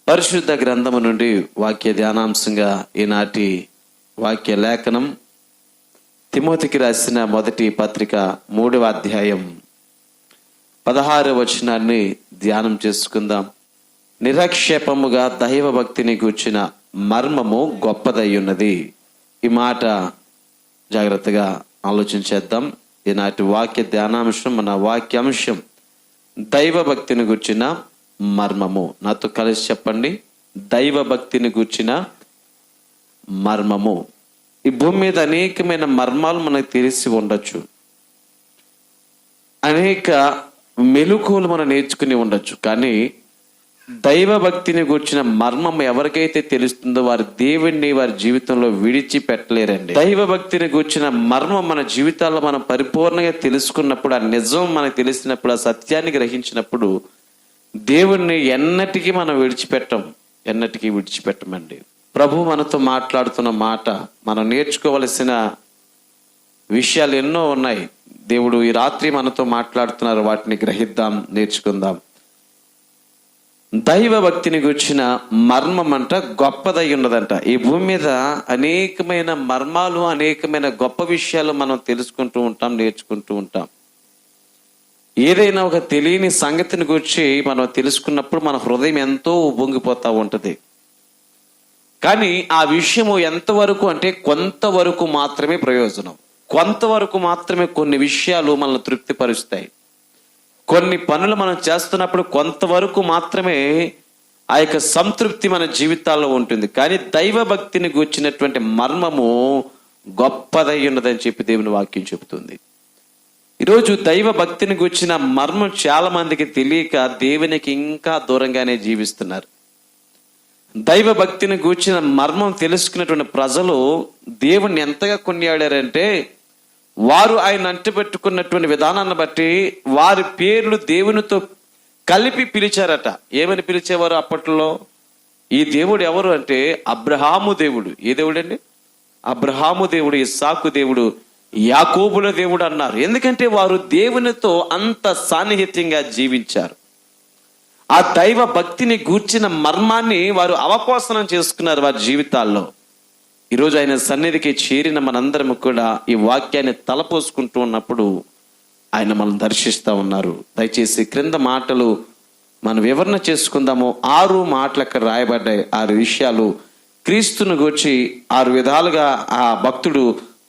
పరిశుద్ధ గ్రంథము నుండి వాక్య ధ్యానాంశంగా ఈనాటి వాక్య లేఖనం తిమోతికి రాసిన మొదటి పత్రిక 3వ అధ్యాయం 16వ వచనాన్ని ధ్యానం చేసుకుందాం. నిరక్షేపముగా దైవ భక్తిని గూర్చిన మర్మము గొప్పదయ్యున్నది. ఈ మాట జాగ్రత్తగా ఆలోచించేద్దాం. ఈనాటి వాక్య ధ్యానాంశం, మన వాక్యాంశం దైవ భక్తిని గూర్చిన మర్మము. నాతో కలిసి చెప్పండి, దైవ భక్తిని గూర్చిన మర్మము. ఈ భూమి మీద అనేకమైన మర్మాలు మనకు తెలిసి ఉండొచ్చు, అనేక మెలకువలు మనం నేర్చుకుని ఉండొచ్చు. కానీ దైవ భక్తిని గూర్చిన మర్మం ఎవరికైతే తెలుస్తుందో వారి దేవుణ్ణి వారి జీవితంలో విడిచిపెట్టలేరండి. దైవ భక్తిని గూర్చిన మర్మం మన జీవితాల్లో మనం పరిపూర్ణంగా తెలుసుకున్నప్పుడు, ఆ నిజం మనకు తెలిసినప్పుడు, ఆ సత్యాన్ని గ్రహించినప్పుడు దేవుణ్ణి ఎన్నటికీ మనం ఎన్నటికీ విడిచిపెట్టమండి. ప్రభు మనతో మాట్లాడుతున్న మాట, మనం నేర్చుకోవలసిన విషయాలు ఎన్నో ఉన్నాయి. దేవుడు ఈ రాత్రి మనతో మాట్లాడుతున్నారు, వాటిని గ్రహిద్దాం, నేర్చుకుందాం. దైవ భక్తిని గుర్చిన మర్మం అంట గొప్పదై ఉన్నదంట. ఈ భూమి మీద అనేకమైన మర్మాలు, అనేకమైన గొప్ప విషయాలు మనం తెలుసుకుంటూ ఉంటాం, నేర్చుకుంటూ ఉంటాం. ఏదైనా ఒక తెలియని సంగతిని గురించి మనం తెలుసుకున్నప్పుడు మన హృదయం ఎంతో ఉప్పొంగిపోతూ ఉంటుంది. కానీ ఆ విషయము ఎంతవరకు అంటే కొంతవరకు మాత్రమే ప్రయోజనం, కొంతవరకు మాత్రమే కొన్ని విషయాలు మనల్ని తృప్తిపరుస్తాయి. కొన్ని పనులు మనం చేస్తున్నప్పుడు కొంతవరకు మాత్రమే ఆ యొక్క సంతృప్తి మన జీవితాల్లో ఉంటుంది. కానీ దైవ భక్తిని గూర్చినటువంటి మర్మము గొప్పదై ఉన్నదని చెప్పి దేవుని వాక్యం చెబుతుంది. ఈరోజు దైవ భక్తిని గూర్చిన మర్మం చాలా మందికి తెలియక దేవునికి ఇంకా దూరంగానే జీవిస్తున్నారు. దైవ భక్తిని గూర్చిన మర్మం తెలుసుకున్నటువంటి ప్రజలు దేవుణ్ణి ఎంతగా కొనియాడారంటే, వారు ఆయన అంటిపెట్టుకున్నటువంటి విధానాన్ని బట్టి వారి పేర్లు దేవునితో కలిపి పిలిచారట. ఏమని పిలిచేవారు అప్పట్లో? ఈ దేవుడు ఎవరు అంటే అబ్రహాము దేవుడు. ఏ దేవుడు అండి? అబ్రహాము దేవుడు, ఇస్సాకు దేవుడు, యాకోబుల దేవుడు అన్నారు. ఎందుకంటే వారు దేవునితో అంత సాన్నిహిత్యంగా జీవించారు. ఆ దైవ భక్తిని గూర్చిన మర్మాన్ని వారు అవపోసనం చేసుకున్నారు వారి జీవితాల్లో. ఈరోజు ఆయన సన్నిధికి చేరిన మనందరం కూడా ఈ వాక్యాన్ని తలపోసుకుంటూ ఉన్నప్పుడు ఆయన మనం దర్శిస్తూ ఉన్నారు. దయచేసి క్రింద మాటలు మనం వివరణ చేసుకుందాము. 6 మాటలు అక్కడ రాయబడ్డాయి. 6 విషయాలు క్రీస్తును గూర్చి 6 విధాలుగా ఆ భక్తుడు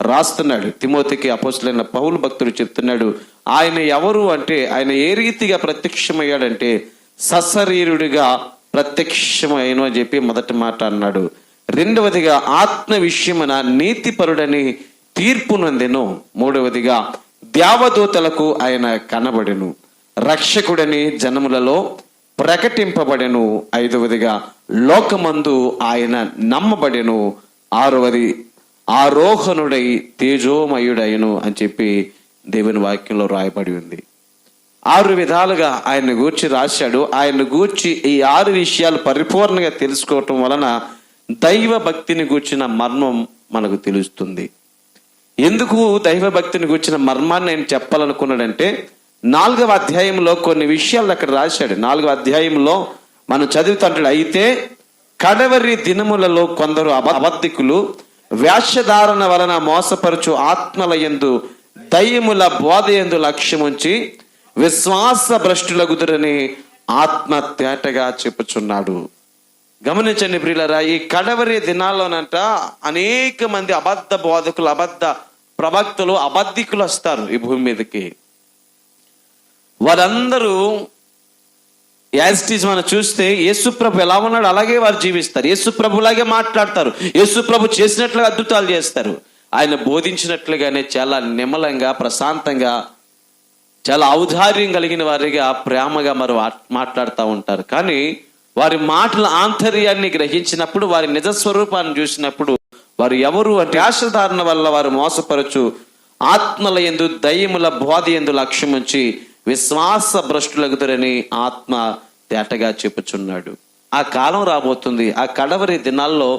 రాస్తున్నాడు. తిమోతికి అపోస్తలుడైన పౌలు భక్తుడు చెప్తున్నాడు, ఆయన ఎవరు అంటే, ఆయన ఏ రీతిగా ప్రత్యక్షమయ్యాడంటే సశరీరుడిగా ప్రత్యక్షమైన అని చెప్పి మొదటి మాట అన్నాడు. రెండవదిగా ఆత్మ విషయమున నీతిపరుడని తీర్పు నొందెను. మూడవదిగా దేవదూతలకు ఆయన కనబడెను. రక్షకుడని జనములలో ప్రకటింపబడెను. 5వదిగా లోకమందు ఆయన నమ్మబడెను. 6వది ఆరోహణుడై తేజోమయుడైను అని చెప్పి దేవుని వాక్యంలో రాయబడి ఉంది. 6 విధాలుగా ఆయన్ని గూర్చి రాశాడు. ఆయన్ని గూర్చి ఈ 6 విషయాలు పరిపూర్ణంగా తెలుసుకోవటం వలన దైవ భక్తిని గూర్చిన మర్మం మనకు తెలుస్తుంది. ఎందుకు దైవ భక్తిని గూర్చిన మర్మాన్ని నేను చెప్పాలనుకున్నాడంటే, 4వ అధ్యాయంలో కొన్ని విషయాలు అక్కడ రాశాడు. 4వ అధ్యాయంలో మనం చదువుతుంటాడు, అయితే కడవరి దినములలో కొందరు అబద్ధికులు వేషధారణ వలన మోసపరచు ఆత్మల యందు దయ్యముల బోధ యందు లక్ష్యముంచి విశ్వాస భ్రష్టులగుదురని ఆత్మ తేటగా చెప్పుచున్నాడు. గమనించండి ప్రియులారా, ఈ కడవరి దినాల్లోనంట అనేక మంది అబద్ధ బోధకులు, అబద్ధ ప్రవక్తలు, అబద్ధికులు వస్తారు ఈ భూమి మీదకి. వారందరూ యాజిటీస్ మనం చూస్తే యేసుప్రభు ఎలా ఉన్నాడు అలాగే వారు జీవిస్తారు. యేసుప్రభులాగే మాట్లాడతారు. యేసుప్రభు చేసినట్లుగా అద్భుతాలు చేస్తారు. ఆయన బోధించినట్లుగానే చాలా నిమ్మలంగా, ప్రశాంతంగా, చాలా ఔదార్యం కలిగిన వారిగా, ప్రేమగా మరి మాట్లాడుతూ ఉంటారు. కానీ వారి మాటల ఆంతర్యాన్ని గ్రహించినప్పుడు, వారి నిజ స్వరూపాన్ని చూసినప్పుడు, వారు ఎవరు అంటే ఆశధారణ వల్ల వారు మోసపరచు ఆత్మల యందు దయ్యముల బోధ యందు లక్ష్యముంచి విశ్వాస భ్రష్టులగుదురని ఆత్మ తేటగా చెప్పుచున్నాడు. ఆ కాలం రాబోతుంది. ఆ కడవరి దినాల్లో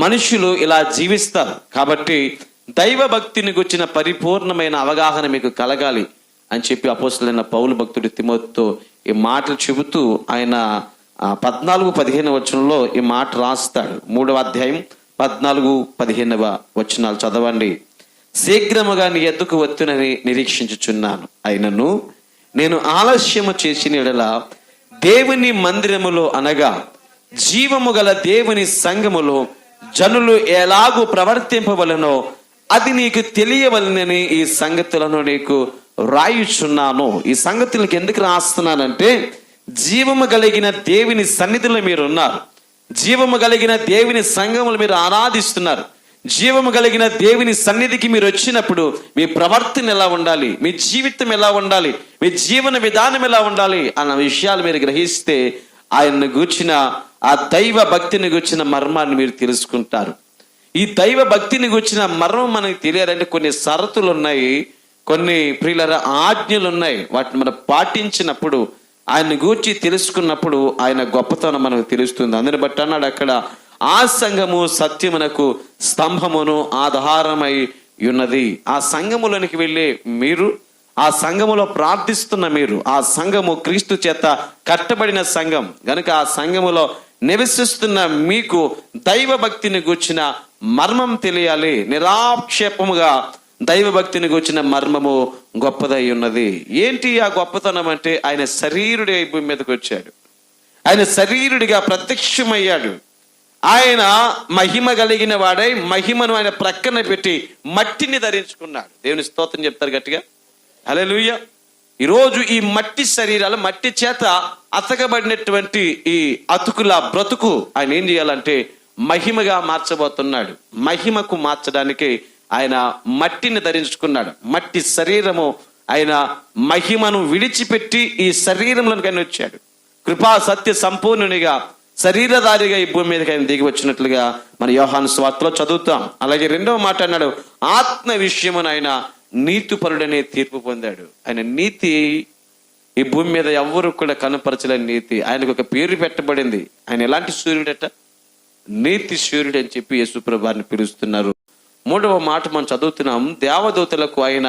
మనుషులు ఇలా జీవిస్తారు. కాబట్టి దైవ భక్తిని గుర్చిన పరిపూర్ణమైన అవగాహన మీకు కలగాలి అని చెప్పి అపోస్తలుడైన పౌలు భక్తుడు తిమోతితో ఈ మాటలు చెబుతూ ఆయన 14-15 వచనంలో ఈ మాట రాస్తాడు. 3వ అధ్యాయం 14-15 వచనాలు చదవండి. శీఘ్రముగా నీ ఎద్దుకు వత్తునని నిరీక్షించుచున్నాను, అయినను నేను ఆలస్యము చేసిన యెడల దేవుని మందిరములో అనగా జీవము గల దేవుని సంఘములో జనులు ఎలాగూ ప్రవర్తింపవలనో అది నీకు తెలియవలనని ఈ సంగతులను నీకు రాయుచున్నాను. ఈ సంగతులకు ఎందుకు రాస్తున్నానంటే, జీవము కలిగిన దేవుని సన్నిధిలో మీరు ఉన్నారు, జీవము కలిగిన దేవుని సంఘములు మీరు ఆరాధిస్తున్నారు. జీవము కలిగిన దేవుని సన్నిధికి మీరు వచ్చినప్పుడు మీ ప్రవర్తన ఎలా ఉండాలి, మీ జీవితం ఎలా ఉండాలి, మీ జీవన విధానం ఎలా ఉండాలి అన్న విషయాలు మీరు గ్రహిస్తే ఆయన్ని గూర్చిన ఆ దైవ భక్తిని గూర్చిన మర్మాన్ని మీరు తెలుసుకుంటారు. ఈ దైవ భక్తిని గూర్చిన మర్మం మనకి తెలియాలంటే కొన్ని షరతులు ఉన్నాయి, కొన్ని ప్రియుల ఆజ్ఞలు ఉన్నాయి. వాటిని మనం పాటించినప్పుడు, ఆయన్ని గూర్చి తెలుసుకున్నప్పుడు ఆయన గొప్పతనం మనకు తెలుస్తుంది. అందుని బట్టి అన్నాడు అక్కడ, ఆ సంఘము సత్యమునకు స్తంభమును ఆధారమై ఉన్నది. ఆ సంఘములోనికి వెళ్ళే మీరు, ఆ సంఘములో ప్రార్థిస్తున్న మీరు, ఆ సంఘము క్రీస్తు చేత కట్టబడిన సంఘం గనుక ఆ సంఘములో నివసిస్తున్న మీకు దైవ భక్తిని గూర్చిన మర్మం తెలియాలి. నిరాక్షేపముగా దైవ భక్తిని గూర్చిన మర్మము గొప్పదై ఉన్నది. ఏంటి ఆ గొప్పతనం అంటే, ఆయన శరీరుడి భూమి మీదకి వచ్చాడు, ఆయన శరీరుడిగా ప్రత్యక్షమయ్యాడు. ఆయన మహిమ కలిగిన వాడై మహిమను ఆయన ప్రక్కన పెట్టి మట్టిని ధరించుకున్నాడు. దేవుని స్తోత్రం చెప్తారు గట్టిగా, హల్లెలూయా. ఈరోజు ఈ మట్టి శరీరాలు, మట్టి చేత అతకబడినటువంటి ఈ అతుకుల బ్రతుకు ఆయన ఏం చేయాలంటే మహిమగా మార్చబోతున్నాడు. మహిమకు మార్చడానికి ఆయన మట్టిని ధరించుకున్నాడు. మట్టి శరీరము ఆయన మహిమను విడిచిపెట్టి ఈ శరీరంలోకి ఆయన వచ్చాడు. కృపా సత్య సంపూర్ణునిగా శరీరధారిగా ఈ భూమి మీదకి ఆయన దిగి వచ్చినట్లుగా మన యోహాను సువార్తలో చదువుతాం. అలాగే 2వ మాట అన్నాడు, ఆత్మ విషయమున ఆయన నీతిపరుడనే తీర్పు పొందాడు. ఆయన నీతి ఈ భూమి మీద ఎవ్వరు కూడా కనపరచలేని నీతి. ఆయనకు ఒక పేరు పెట్టబడింది. ఆయన ఎలాంటి సూర్యుడట, నీతి సూర్యుడు అని చెప్పి యేసుప్రభు వారిని పిలుస్తున్నారు. 3వ మాట మనం చదువుతున్నాం, దేవదూతలకు ఆయన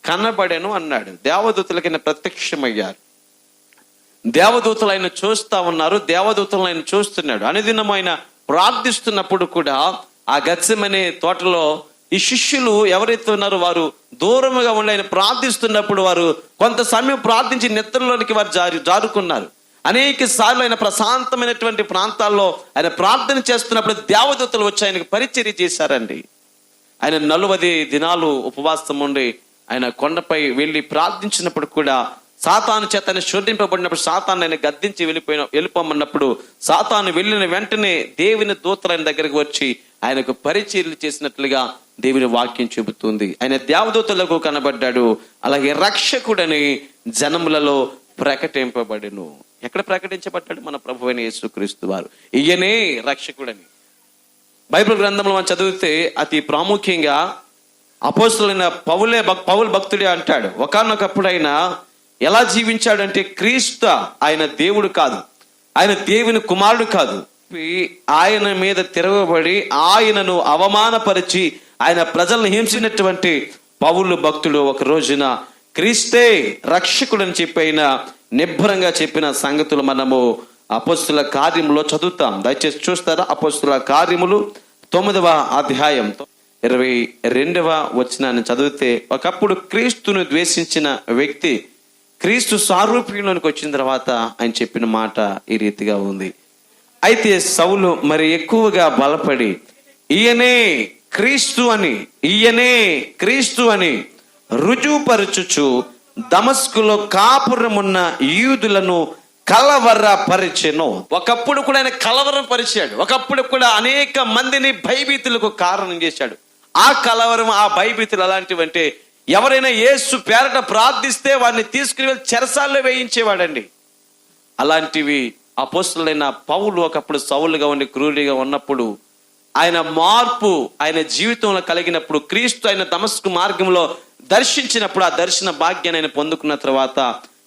కనబడెను అన్నాడు. దేవదూతలకు ఆయన ప్రత్యక్షమయ్యారు. దేవదూతలు ఆయన చూస్తా ఉన్నారు, దేవదూతలు ఆయన చూస్తున్నాడు. అనుదినం ఆయన ప్రార్థిస్తున్నప్పుడు కూడా ఆ గత్సెమనే తోటలో ఈ శిష్యులు ఎవరైతే ఉన్నారో వారు దూరముగా ఉండి ఆయన ప్రార్థిస్తున్నప్పుడు వారు కొంత సమయం ప్రార్థించి నిద్రలోనికి వారు జారుకున్నారు. అనేక సార్లు ఆయన ప్రశాంతమైనటువంటి ప్రాంతాల్లో ఆయన ప్రార్థన చేస్తున్నప్పుడు దేవదూతలు వచ్చి ఆయనకు పరిచర్య చేశారండి. ఆయన 40 దినాలు ఉపవాసం ఉండి ఆయన కొండపై వెళ్ళి ప్రార్థించినప్పుడు కూడా సాతాను చేత ఆయన శోధింపబడినప్పుడు సాతాను ఆయన గద్దించి వెళ్ళిపోమన్నప్పుడు సాతాను వెళ్ళిన వెంటనే దేవుని దూతలు ఆయన దగ్గరికి వచ్చి ఆయనకు పరిచర్యలు చేసినట్లుగా దేవుని వాక్యం చెబుతుంది. ఆయన దేవదూతలకు కనబడ్డాడు. అలాగే రక్షకుడని జనములలో ప్రకటింపబడెను. ఎక్కడ ప్రకటించబడ్డాడు? మన ప్రభువైన యేసుక్రీస్తు వారు. ఈయనే రక్షకుడని బైబిల్ గ్రంథంలో మనం చదివితే అతి ప్రాముఖ్యంగా అపోస్తలుడైన పౌలు భక్తుడే అంటాడు, ఒకానొకప్పుడు ఆయన ఎలా జీవించాడంటే, క్రీస్తు ఆయన దేవుడు కాదు, ఆయన దేవుని కుమారుడు కాదు, ఆయన మీద తిరగబడి ఆయనను అవమానపరిచి ఆయన ప్రజలను హింసినటువంటి పౌలు భక్తుడు ఒక రోజున క్రీస్తే రక్షకుడని చెప్పి ఆయన నిబ్బరంగా చెప్పిన సంగతులు మనము అపోస్తుల కార్యములో చదువుతాం. దయచేసి చూస్తారా? అపోస్తుల కార్యములు 9వ అధ్యాయం 22వ వచనాన్ని చదివితే, ఒకప్పుడు క్రీస్తును ద్వేషించిన వ్యక్తి క్రీస్తు సారూప్యంలోనికి వచ్చిన తర్వాత ఆయన చెప్పిన మాట ఈ రీతిగా ఉంది. అయితే సౌలు మరి ఎక్కువగా బలపడి ఈయనే క్రీస్తు అని రుజువుపరచుచు దమస్కులో కాపురమున్న యూదులను కలవరపరిచెను. ఒకప్పుడు కూడా ఆయన కలవరం పరిచాడు. ఒకప్పుడు కూడా అనేక మందిని భయభీతులకు కారణం చేశాడు. ఆ కలవరం, ఆ భయభీతులు అలాంటివంటే, ఎవరైనా యేసు పేరట ప్రార్థిస్తే వారిని తీసుకుని వెళ్ళి చెరసాల్లో వేయించేవాడండి. అలాంటివి అపోస్తలుడైన పౌలు ఒకప్పుడు సౌలుగా ఉండి క్రూరిగా ఉన్నప్పుడు ఆయన మార్పు ఆయన జీవితంలో కలిగినప్పుడు, క్రీస్తు ఆయన దమస్కు మార్గంలో దర్శించినప్పుడు ఆ దర్శన భాగ్యాన్ని ఆయన పొందుకున్న తర్వాత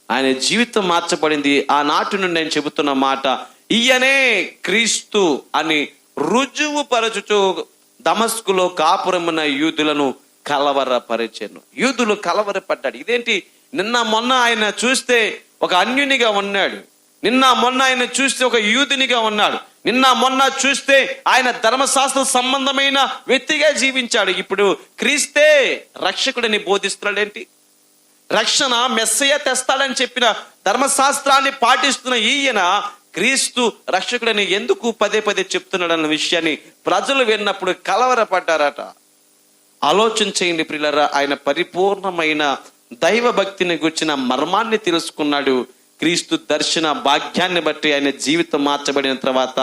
ఆయన జీవితం మార్చబడింది. ఆనాటి నుండి ఆయన చెబుతున్న మాట, ఈయనే క్రీస్తు అని రుజువు పరచుచు దమస్కులో కాపురమున్న యూదులను కలవరపరిచెను. యూదులు కలవరపడ్డాడు. ఇదేంటి, నిన్న మొన్న ఆయన చూస్తే ఒక అన్యునిగా ఉన్నాడు, నిన్న మొన్న ఆయన చూస్తే ఒక యూదునిగా ఉన్నాడు. నిన్న మొన్న చూస్తే ఆయన ధర్మశాస్త్ర సంబంధమైన వ్యక్తిగా జీవించాడు. ఇప్పుడు క్రీస్తే రక్షకుడిని బోధిస్తున్నాడేంటి? రక్షణ మెస్సయ్య తెస్తాడని చెప్పిన ధర్మశాస్త్రాన్ని పాటిస్తున్న ఈయన క్రీస్తు రక్షకుడని ఎందుకు పదే పదే చెప్తున్నాడన్న విషయాన్ని ప్రజలు విన్నప్పుడు కలవరపడ్డారట. ఆలోచన చేయండి ప్రియులారా. ఆయన పరిపూర్ణమైన దైవ భక్తిని గుర్చిన మర్మాన్ని తెలుసుకున్నాడు. క్రీస్తు దర్శన భాగ్యాన్ని బట్టి ఆయన జీవితం మార్చబడిన తర్వాత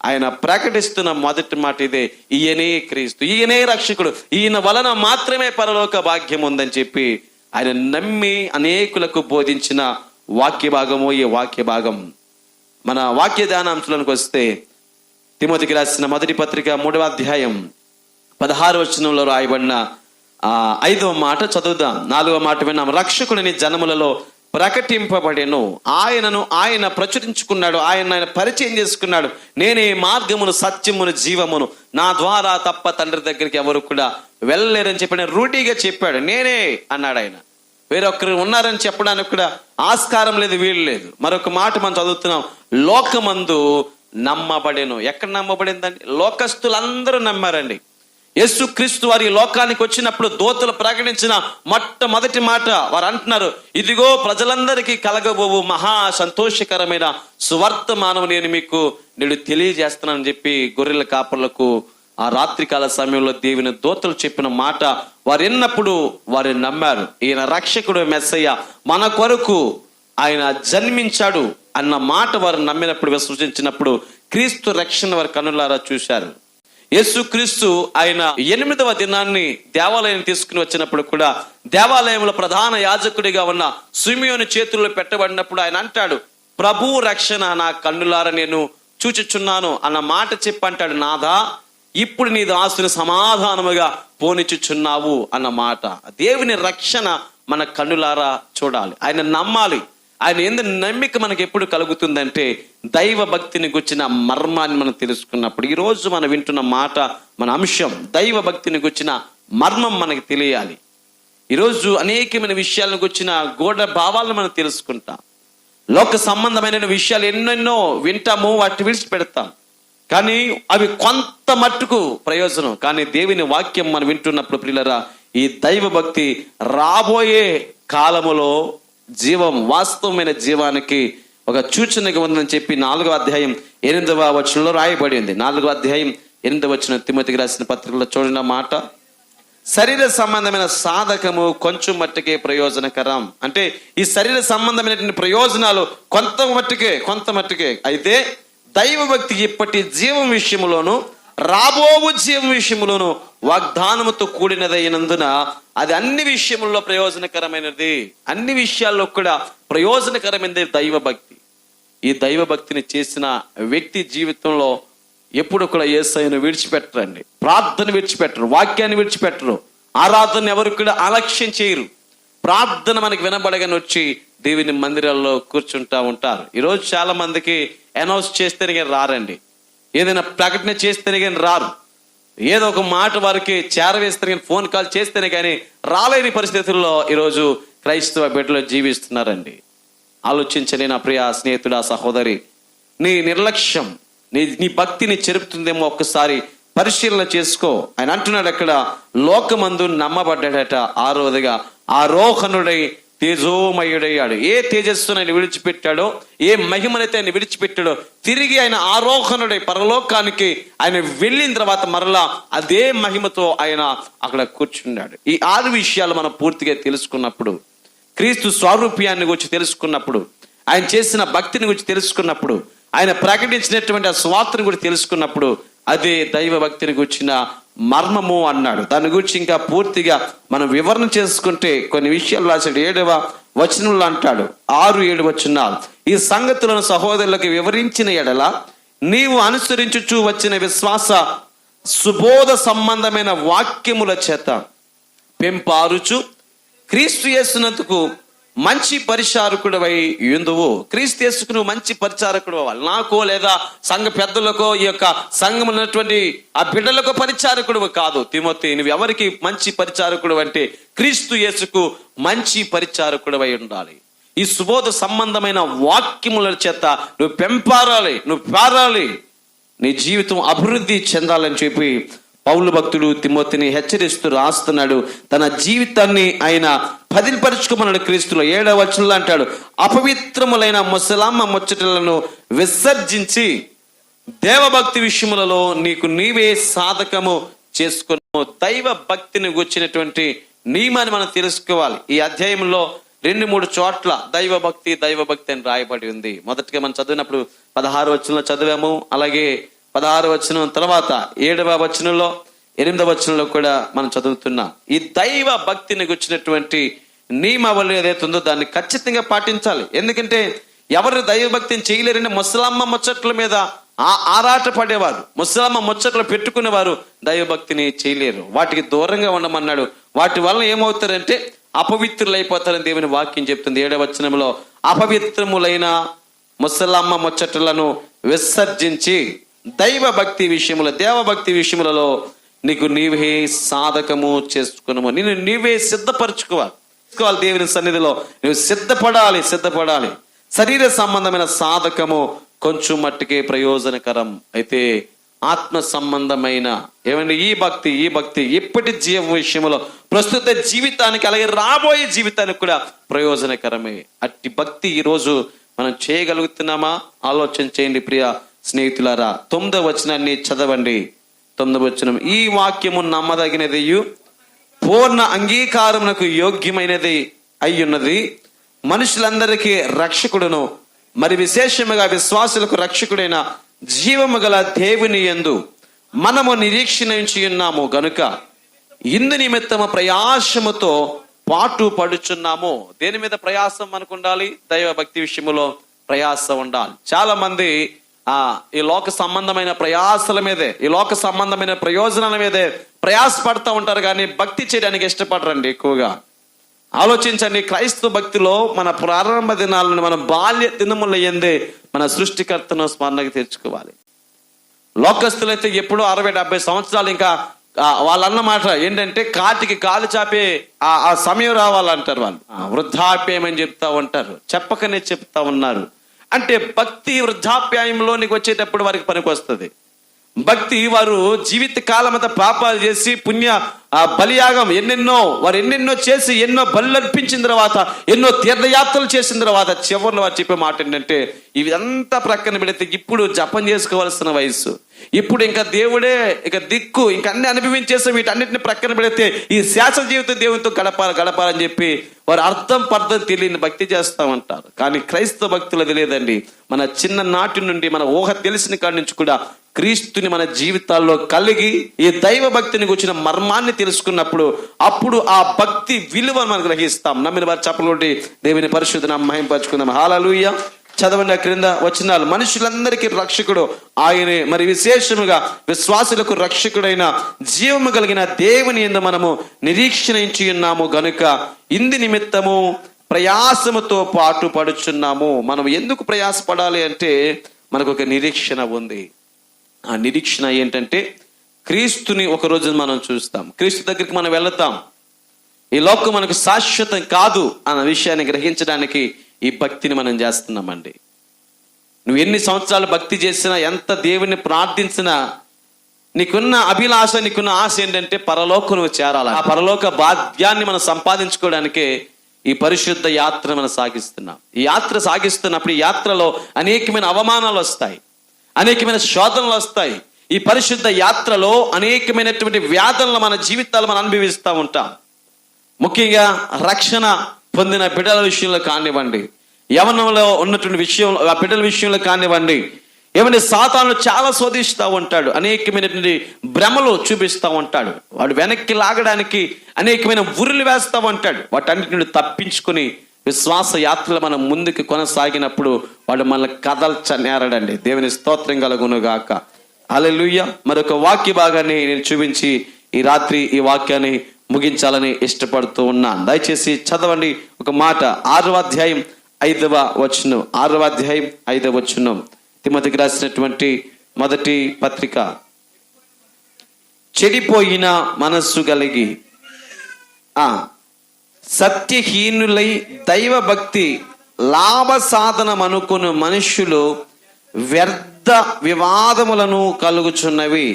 ఆయన ప్రకటిస్తున్న మొదటి మాట ఇదే: ఈయనే క్రీస్తు, ఈయనే రక్షకుడు, ఈయన వలన మాత్రమే పరలోక భాగ్యం ఉందని చెప్పి ఆయన నమ్మి అనేకులకు బోధించిన వాక్య భాగము ఈ వాక్య భాగం. మన వాక్య ధ్యానాంశాలకు వస్తే తిమోతికి రాసిన మొదటి పత్రిక 3వ అధ్యాయం 16వ వచనంలో రాయబడిన 5వ మాట చదువుదాం. 4వ మాట విన్నాం. రక్షకుడిని జనములలో ప్రకటింపబడెను, ఆయనను ఆయన ప్రచురించుకున్నాడు, ఆయన పరిచయం చేసుకున్నాడు. నేనే మార్గమును సత్యమును జీవమును, నా ద్వారా తప్ప తండ్రి దగ్గరికి ఎవరు కూడా వెళ్ళలేరని చెప్పి రూఢిగా చెప్పాడు. నేనే అన్నాడు ఆయన. వేరొకరు ఉన్నారని చెప్పడానికి కూడా ఆస్కారం లేదు, వీలు లేదు. మరొక మాట మనం చదువుతున్నాం. లోకమందు నమ్మబడెను. ఎక్కడ నమ్మబడిందండి? లోకస్తులందరూ నమ్మారండి. యేసు క్రీస్తు వారి లోకానికి వచ్చినప్పుడు దూతలు ప్రకటించిన మొట్టమొదటి మాట వారు అంటున్నారు: ఇదిగో ప్రజలందరికీ కలగబోవు మహా సంతోషకరమైన సువర్తమానం నేను మీకు నేడు తెలియజేస్తున్నానని చెప్పి గొర్రెల కాపర్లకు ఆ రాత్రికాల సమయంలో దేవుని దూతలు చెప్పిన మాట వారు విన్నప్పుడు వారు నమ్మారు. ఈయన రక్షకుడు, మెస్సయ్య, మన కొరకు ఆయన జన్మించాడు అన్న మాట వారు నమ్మినప్పుడు, విశ్వసించినప్పుడు క్రీస్తు రక్షణ వారి కన్నులారా చూశారు. యేసు క్రీస్తు ఆయన 8వ దినాన్ని దేవాలయం తీసుకుని వచ్చినప్పుడు కూడా దేవాలయంలో ప్రధాన యాజకుడిగా ఉన్న సిమియోను చేతుల్లో పెట్టబడినప్పుడు ఆయన అంటాడు: ప్రభు రక్షణ నా కన్నులారా నేను చూచుచున్నాను అన్న మాట చెప్పంటాడు. నాదా, ఇప్పుడు నీ దాసుని సమాధానముగా పోనిచుచున్నావు అన్న మాట. దేవుని రక్షణ మన కన్నులారా చూడాలి, ఆయన నమ్మాలి. ఆయన ఎందుకు నమ్మిక మనకు ఎప్పుడు కలుగుతుందంటే దైవ భక్తిని గుర్చిన మర్మాన్ని మనం తెలుసుకున్నప్పుడు. ఈరోజు మనం వింటున్న మాట, మన అంశం దైవ భక్తిని గుర్చిన మర్మం మనకు తెలియాలి. ఈరోజు అనేకమైన విషయాలను గుర్చిన గూఢ భావాలను మనం తెలుసుకుంటాం. లోక సంబంధమైన విషయాలు ఎన్నెన్నో వింటాము, వాటిని విడిచిపెడతాం. కానీ అవి కొంత మట్టుకు ప్రయోజనం. కానీ దేవుని వాక్యం మనం వింటున్నప్పుడు ప్రియులారా, ఈ దైవ భక్తి రాబోయే కాలములో జీవం, వాస్తవమైన జీవానికి ఒక సూచనగా ఉందని చెప్పి 4వ అధ్యాయం 8వ వచనంలో రాయబడింది. 4వ అధ్యాయం 8వ వచనం తిమోతికి రాసిన పత్రికలో చూడిన మాట: శరీర సంబంధమైన సాధకము కొంచెం మట్టుకే ప్రయోజనకరం. అంటే ఈ శరీర సంబంధమైనటువంటి ప్రయోజనాలు కొంత మట్టుకే అయితే దైవ భక్తి ఇప్పటి జీవం విషయములోను రాబోవు జీవం విషయములోను వాగ్దానముతో కూడినదైనందున అది అన్ని విషయముల్లో ప్రయోజనకరమైనది. అన్ని విషయాల్లో కూడా ప్రయోజనకరమైనది దైవ భక్తి. ఈ దైవ భక్తిని చేసిన వ్యక్తి జీవితంలో ఎప్పుడు కూడా యేసయ్యను విడిచిపెట్టరండి, ప్రార్థన విడిచిపెట్టరు, వాక్యాన్ని విడిచిపెట్టరు, ఆరాధన ఎవరు కూడా అలక్ష్యం చేయరు. ప్రార్థన మనకి వినబడగానే వచ్చి దేవుని మందిరాల్లో కూర్చుంటా ఉంటారు. ఈరోజు చాలా మందికి అనౌన్స్ చేస్తేనే కానీ రారండి, ఏదైనా ప్రకటన చేస్తేనే కానీ రారు, ఏదో ఒక మాట వారికి చేరవేస్తేనే కానీ, ఫోన్ కాల్ చేస్తేనే కానీ రాలేని పరిస్థితుల్లో ఈరోజు క్రైస్తవ బిడ్డలు జీవిస్తున్నారండి. ఆలోచించని నా ప్రియ స్నేహితుడా, సహోదరి, నీ నిర్లక్ష్యం నీ భక్తిని చెరుపుతుందేమో ఒక్కసారి పరిశీలన చేసుకో. ఆయన అంటున్నాడు అక్కడ, లోకమందు నమ్మబడ్డాడట. 6వదిగా ఆరోహణుడై తేజోమయుడయ్యాడు. ఏ తేజస్సును ఆయన విడిచిపెట్టాడో, ఏ మహిమనైతే ఆయన విడిచిపెట్టాడో, తిరిగి ఆయన ఆరోహణుడై పరలోకానికి ఆయన వెళ్ళిన తర్వాత మరలా అదే మహిమతో ఆయన అక్కడ కూర్చున్నాడు. ఈ 6 విషయాలు మనం పూర్తిగా తెలుసుకున్నప్పుడు, క్రీస్తు స్వారూప్యాన్ని గురించి తెలుసుకున్నప్పుడు, ఆయన చేసిన భక్తిని గురించి తెలుసుకున్నప్పుడు, ఆయన ప్రకటించినటువంటి ఆ స్వార్థను గురించి తెలుసుకున్నప్పుడు, అదే దైవ భక్తిని గురించిన మర్మము అన్నాడు. దాని గురించి ఇంకా పూర్తిగా మనం వివరణ చేసుకుంటే కొన్ని విషయాలు రాశాడు. 7వ వచనంలో అంటాడు, 6-7 వచనాలు: ఈ సంగతులను సహోదరులకు వివరించిన ఎడల నీవు అనుసరించుచూ వచ్చిన విశ్వాస సుబోధ సంబంధమైన వాక్యముల చేత పెంపారుచు క్రీస్తు యేసునందుకు మంచి పరిచారకుడవై యుందువు. క్రీస్తు యేసుకు నువ్వు మంచి పరిచారకుడు అవ్వాలి. నాకో లేదా సంఘ పెద్దలకో, ఈ యొక్క సంఘం ఉన్నటువంటి ఆ బిడ్డలకు పరిచారకుడు కాదు. తిమోతి, నువ్వు ఎవరికి మంచి పరిచారకుడు అంటే క్రీస్తు యేసుకు మంచి పరిచారకుడవై ఉండాలి. ఈ సుబోధ సంబంధమైన వాక్యముల చేత నువ్వు పెంపారాలి, నువ్వు పారాలి, నీ జీవితం అభివృద్ధి చెందాలని చెప్పి పౌలు భక్తుడు తిమోతిని హెచ్చరిస్తూ రాస్తున్నాడు. తన జీవితాన్ని ఆయన పదిలపరుచుకోమన్నాడు. క్రీస్తులో 7వ వచనంలో అంటాడు, అపవిత్రములైన ముసలమ్మ ముచ్చటలను విసర్జించి దేవభక్తి విషయములలో నీకు నీవే సాధకము చేసుకును. దైవ భక్తిని గుర్చినటువంటి నియమాన్ని మనం తెలుసుకోవాలి. ఈ అధ్యాయంలో 2-3 చోట్ల దైవభక్తి అని రాయబడి ఉంది. మొదటిగా మనం చదివినప్పుడు 16వ వచనంలో చదివాము. అలాగే 16వ వచనం తర్వాత 7వ వచనంలో 8వ వచనంలో కూడా మనం చదువుతున్నాం. ఈ దైవ భక్తిని గుర్చినటువంటి నియమావళి ఏదైతే ఉందో దాన్ని ఖచ్చితంగా పాటించాలి. ఎందుకంటే ఎవరు దైవభక్తిని చేయలేరని ముసలమ్మ ముచ్చట్ల మీద ఆరాట పడేవారు, ముసలమ్మ ముచ్చట్లు పెట్టుకునేవారు దైవభక్తిని చేయలేరు. వాటికి దూరంగా ఉండమన్నాడు. వాటి వల్ల ఏమవుతారంటే అపవిత్రులైపోతారని దేవుని వాక్యం చెప్తుంది. 7వ వచనంలో అపవిత్రములైన ముసలమ్మ ముచ్చట్లను విసర్జించి దైవభక్తి విషయముల దేవభక్తి విషయములలో నీకు నీవే సాధకము చేసుకున్నాము. నిన్ను నీవే సిద్ధపరచుకోవాలి. దేవుని సన్నిధిలో నువ్వు సిద్ధపడాలి. శరీర సంబంధమైన సాధకము కొంచెం మట్టుకే ప్రయోజనకరం అయితే ఆత్మ సంబంధమైన ఏమంటే ఈ భక్తి ఇప్పటి జీవ విషయంలో ప్రస్తుత జీవితానికి అలాగే రాబోయే జీవితానికి కూడా ప్రయోజనకరమే. అట్టి భక్తి ఈరోజు మనం చేయగలుగుతున్నామా? ఆలోచన చేయండి ప్రియ స్నేహితులారా. 9వ వచనాన్ని చదవండి. 9వ వచనం, ఈ వాక్యము నమ్మదగినది, పూర్ణ అంగీకారమునకు యోగ్యమైనది అయ్యున్నది, మనుషులందరికీ రక్షకుడును మరి విశేషముగా విశ్వాసులకు రక్షకుడైన జీవము గల దేవుని యందు మనము నిరీక్షణ ఉంచి ఉన్నాము గనుక ఇందు నిమిత్తము ప్రయాసముతో పాటు పడుచున్నాము. దేని మీద ప్రయాసం మనకు ఉండాలి? దైవ భక్తి విషయంలో ప్రయాస ఉండాలి. చాలా మంది ఈ లోక సంబంధమైన ప్రయాసల మీదే, ఈ లోక సంబంధమైన ప్రయోజనాల మీదే ప్రయాస పడుతూ ఉంటారు, కానీ భక్తి చేయడానికి ఇష్టపడరండి ఎక్కువగా. ఆలోచించండి, క్రైస్తవ భక్తిలో మన ప్రారంభ దినాలను మన బాల్య దినముల యందే మన సృష్టికర్తను స్మరణకు తెచ్చుకోవాలి. లోకస్తులైతే ఎప్పుడో 60-70 సంవత్సరాలు ఇంకా వాళ్ళన్నమాట ఏంటంటే కాటికి కాలు చాపే ఆ సమయం రావాలంటారు. వాళ్ళు వృద్ధాప్యం అని చెప్తా ఉంటారు, చెప్పకనే చెప్తా ఉన్నారు. అంటే భక్తి వృద్ధాప్యాయంలో నీకు వచ్చేటప్పుడు వారికి పనికి వస్తుంది. భక్తి వారు జీవిత కాలం అంతా పాపాలు చేసి పుణ్య బలియాగం వారు ఎన్నెన్నో చేసి ఎన్నో బలు అర్పించిన తర్వాత ఎన్నో తీర్థయాత్రలు చేసిన తర్వాత చివరిలో వారు చెప్పే మాట ఏంటంటే ఇదంతా ప్రక్కన పెడితే ఇప్పుడు జపం చేసుకోవాల్సిన వయసు, ఇప్పుడు ఇంకా దేవుడే ఇక దిక్కు, ఇంకా అన్ని అనుభవించేసి వీటన్నిటిని ప్రక్కన పెడితే ఈ శాశ్వత జీవితం దేవునితో గడపాలని చెప్పి వారు అర్థం తెలియని భక్తి చేస్తా ఉంటారు. కానీ క్రైస్తవ భక్తులు అది లేదండి. మన చిన్న నాటి నుండి మన ఊహ తెలిసిన కాడి నుంచి కూడా క్రీస్తుని మన జీవితాల్లో కలిగి ఈ దైవ భక్తిని గురించిన మర్మాన్ని తెలుసుకున్నప్పుడు అప్పుడు ఆ భక్తి విలువను మనం గ్రహిస్తాం. నమ్మిన వారు చెప్పలుండి దేవుని పరిశుద్ధ నామమున మహిమపరచుకుందాం. హల్లెలూయా. చదవండి క్రింద వచనాలు. మనుషులందరికీ రక్షకుడు ఆయనే, మరి విశేషముగా విశ్వాసులకు రక్షకుడైన జీవము కలిగిన దేవుని యందు మనము నిరీక్షణ ఉంచి ఉన్నాము గనుక ఇందు నిమిత్తము ప్రయాసముతో పాటు పడుచున్నాము. మనం ఎందుకు ప్రయాసపడాలి అంటే మనకు ఒక నిరీక్షణ ఉంది. ఆ నిరీక్షణ ఏంటంటే క్రీస్తుని ఒక రోజు మనం చూస్తాం, క్రీస్తు దగ్గరికి మనం వెళతాం. ఈ లోకం మనకు శాశ్వతం కాదు అన్న విషయాన్ని గ్రహించడానికి ఈ భక్తిని మనం చేస్తున్నామండి. నువ్వు ఎన్ని సంవత్సరాలు భక్తి చేసినా, ఎంత దేవుని ప్రార్థించినా, నీకున్న అభిలాష, నీకున్న ఆశ ఏంటంటే పరలోకం నువ్వు చేరాలి. ఆ పరలోక భాగ్యాన్ని మనం సంపాదించుకోవడానికే ఈ పరిశుద్ధ యాత్ర మనం సాగిస్తున్నాం. ఈ యాత్ర సాగిస్తున్నప్పుడు ఈ యాత్రలో అనేకమైన అవమానాలు వస్తాయి, అనేకమైన శోధనలు వస్తాయి. ఈ పరిశుద్ధ యాత్రలో అనేకమైనటువంటి వ్యాధులను మన జీవితాలు మనం అనుభవిస్తూ ఉంటాం. ముఖ్యంగా రక్షణ పొందిన బిడ్డల విషయంలో కానివ్వండి, యవనంలో ఉన్నటువంటి విషయంలో ఆ బిడ్డల విషయంలో కానివ్వండి, ఏమంటే సాతాను చాలా శోధిస్తూ ఉంటాడు, అనేకమైనటువంటి భ్రమలు చూపిస్తూ ఉంటాడు. వాడు వెనక్కి లాగడానికి అనేకమైన ఉరులు వేస్తూ ఉంటాడు. వాటన్నిటిని తప్పించుకుని విశ్వాస యాత్రలు మనం ముందుకు కొనసాగినప్పుడు వాడు మనల్ని కదల్చనేరడండి. దేవుని స్తోత్రం కలుగునుగాక. హల్లెలూయా. మరొక వాక్య భాగాన్ని నేను చూపించి ఈ రాత్రి ఈ వాక్యాన్ని ముగించాలని ఇష్టపడుతూ ఉన్నాను. దయచేసి చదవండి ఒక మాట. 6వ అధ్యాయం 5వ వచనం. 6వ అధ్యాయం 5వ వచనం. తిమోతికి రాసినటువంటి మొదటి పత్రిక. చెడిపోయిన మనస్సు కలిగి సత్యహీనులై దైవ భక్తి లాభ సాధనం అనుకుని మనుష్యులు వ్యర్థ వివాదములను కలుగుచున్నవి.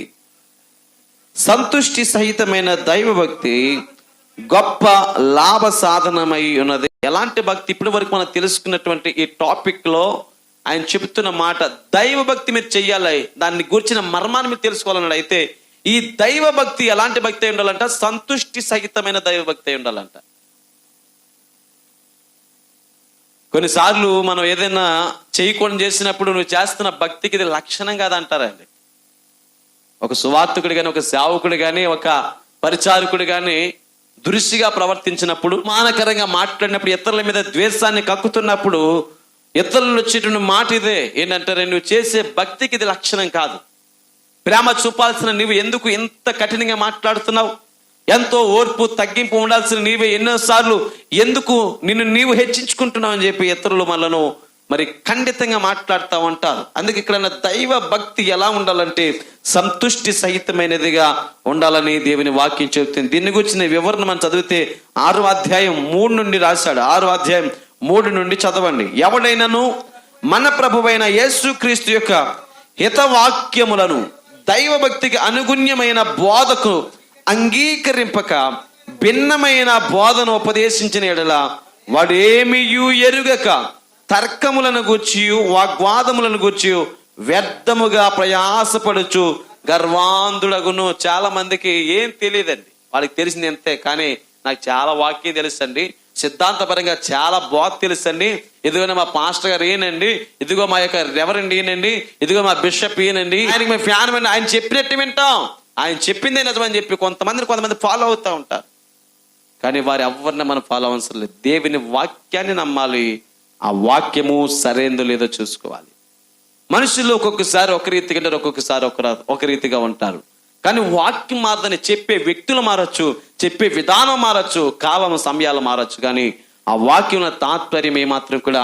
సంతుష్టి సహితమైన దైవభక్తి గొప్ప లాభ సాధనమై ఉన్నది. ఎలాంటి భక్తి? ఇప్పటి వరకు మనం తెలుసుకున్నటువంటి ఈ టాపిక్ లో ఆయన చెబుతున్న మాట, దైవ భక్తి మీరు చెయ్యాలి, దాన్ని గురించిన మర్మాన్ని మీరు తెలుసుకోవాలన్నాడు. అయితే ఈ దైవ భక్తి ఎలాంటి భక్తి అయి ఉండాలంట? సంతుష్టి సహితమైన దైవ భక్తి అయి ఉండాలంట. కొన్నిసార్లు మనం ఏదైనా చేయకుండా చేసినప్పుడు నువ్వు చేస్తున్న భక్తికి ఇది లక్షణం కాదంటారండి. ఒక సువార్తికుడు కానీ, ఒక సేవకుడు కానీ, ఒక పరిచారకుడు కానీ దురుసిగా ప్రవర్తించినప్పుడు, మానకరంగా మాట్లాడినప్పుడు, ఇతరుల మీద ద్వేషాన్ని కక్కుతున్నప్పుడు ఇతరులు వచ్చేటువంటి మాట ఇదే ఏంటంటారే, నువ్వు చేసే భక్తికి ఇది లక్షణం కాదు. ప్రేమ చూపాల్సిన నువ్వు ఎందుకు ఎంత కఠినంగా మాట్లాడుతున్నావు? ఎంతో ఓర్పు తగ్గింపు ఉండాల్సిన నీవే ఎన్నోసార్లు ఎందుకు నిన్ను నీవు హెచ్చించుకుంటున్నావు అని చెప్పి ఇతరులు మనను మరి ఖండితంగా మాట్లాడుతూ ఉంటారు. అందుకే ఇక్కడ దైవ భక్తి ఎలా ఉండాలంటే సంతుష్టి సహితమైనదిగా ఉండాలని దేవుని వాక్యం చెబుతుంది. దీని గురించిన వివరణ మనం చదివితే 6వ అధ్యాయం 3 నుండి రాశాడు. 6వ అధ్యాయం 3 నుండి చదవండి. ఎవడైనను మన ప్రభువైన యేసుక్రీస్తు యొక్క హితవాక్యములను దైవ భక్తికి అనుగుణ్యమైన బోధకు అంగీకరింపక భిన్నమైన బోధను ఉపదేశించిన ఎడల వాడు ఏమియూ ఎరుగక తర్కములను గూర్చి వాగ్వాదములను గూర్చి వ్యర్థముగా ప్రయాసపడుచు గర్వాంధుడగును. చాలా మందికి ఏం తెలియదండి, వాళ్ళకి తెలిసింది ఎంతే. కానీ నాకు చాలా వాక్యం తెలుసండి, సిద్ధాంతపరంగా చాలా బోధ తెలుసండి. ఇదిగో మా పాస్టర్ గారు ఏనండి, ఇదిగో మా యొక్క రెవరెండ్ ఈయనండి, ఇదిగో మా బిషప్ ఈయనండి, ఆయనకి మేము ఫ్యాన్ అండి, ఆయన చెప్పినట్టు వింటాం, ఆయన చెప్పిందే నిజమని చెప్పి కొంతమంది ఫాలో అవుతూ ఉంటారు. కానీ వారి ఎవరిని మనం ఫాలో అవసరం లేదు. దేవుని వాక్యాన్ని నమ్మాలి. ఆ వాక్యము సరైనదో లేదో చూసుకోవాలి. మనుషులు ఒక్కొక్కసారి ఒక రీతిగా ఉంటారు, ఒక్కొక్కసారి ఒక రీతిగా ఉంటారు. కానీ వాక్యం మారదని చెప్పే వ్యక్తులు మారచ్చు, చెప్పే విధానం మారచ్చు, కాలం సమయాలు మారచ్చు. కానీ ఆ వాక్యం తాత్పర్యం ఏమాత్రం కూడా